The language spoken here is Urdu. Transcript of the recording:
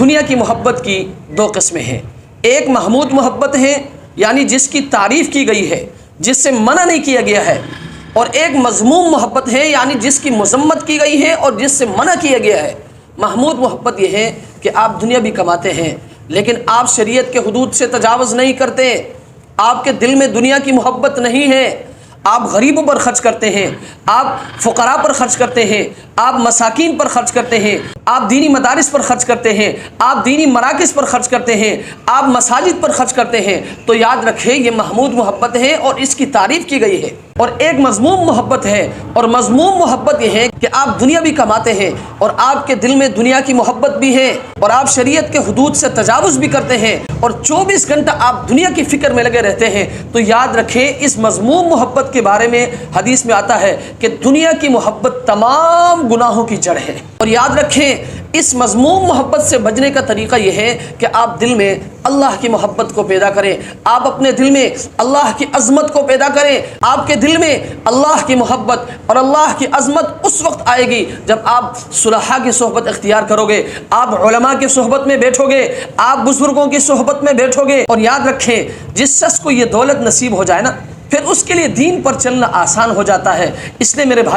دنیا کی محبت کی دو قسمیں ہیں۔ ایک محمود محبت ہے، یعنی جس کی تعریف کی گئی ہے، جس سے منع نہیں کیا گیا ہے، اور ایک مذموم محبت ہے، یعنی جس کی مذمت کی گئی ہے اور جس سے منع کیا گیا ہے۔ محمود محبت یہ ہے کہ آپ دنیا بھی کماتے ہیں لیکن آپ شریعت کے حدود سے تجاوز نہیں کرتے، آپ کے دل میں دنیا کی محبت نہیں ہے، آپ غریبوں پر خرچ کرتے ہیں، آپ فقراء پر خرچ کرتے ہیں، آپ مساکین پر خرچ کرتے ہیں، آپ دینی مدارس پر خرچ کرتے ہیں، آپ دینی مراکز پر خرچ کرتے ہیں، آپ مساجد پر خرچ کرتے ہیں، تو یاد رکھیں یہ محمود محبت ہے اور اس کی تعریف کی گئی ہے۔ اور ایک مذموم محبت ہے، اور مذموم محبت یہ ہے کہ آپ دنیا بھی کماتے ہیں اور آپ کے دل میں دنیا کی محبت بھی ہے اور آپ شریعت کے حدود سے تجاوز بھی کرتے ہیں اور 24 گھنٹہ آپ دنیا کی فکر میں لگے رہتے ہیں، تو یاد رکھیں اس مذموم محبت کے بارے میں حدیث میں آتا ہے کہ دنیا کی محبت تمام گناہوں کی جڑ ہے۔ اور یاد رکھیں اس مذموم محبت سے بچنے کا طریقہ یہ ہے کہ آپ دل میں اللہ کی محبت کو پیدا کریں، آپ اپنے دل میں اللہ کی عظمت کو پیدا کریں۔ آپ کے دل میں اللہ کی محبت اور اللہ کی عظمت اس وقت آئے گی جب آپ صلحاء کی صحبت اختیار کرو گے، آپ علماء کی صحبت میں بیٹھو گے، آپ بزرگوں کی صحبت میں بیٹھو گے۔ اور یاد رکھیں جس شخص کو یہ دولت نصیب ہو جائے نا، پھر اس کے لیے دین پر چلنا آسان ہو جاتا ہے۔ اس لیے میرے بھائی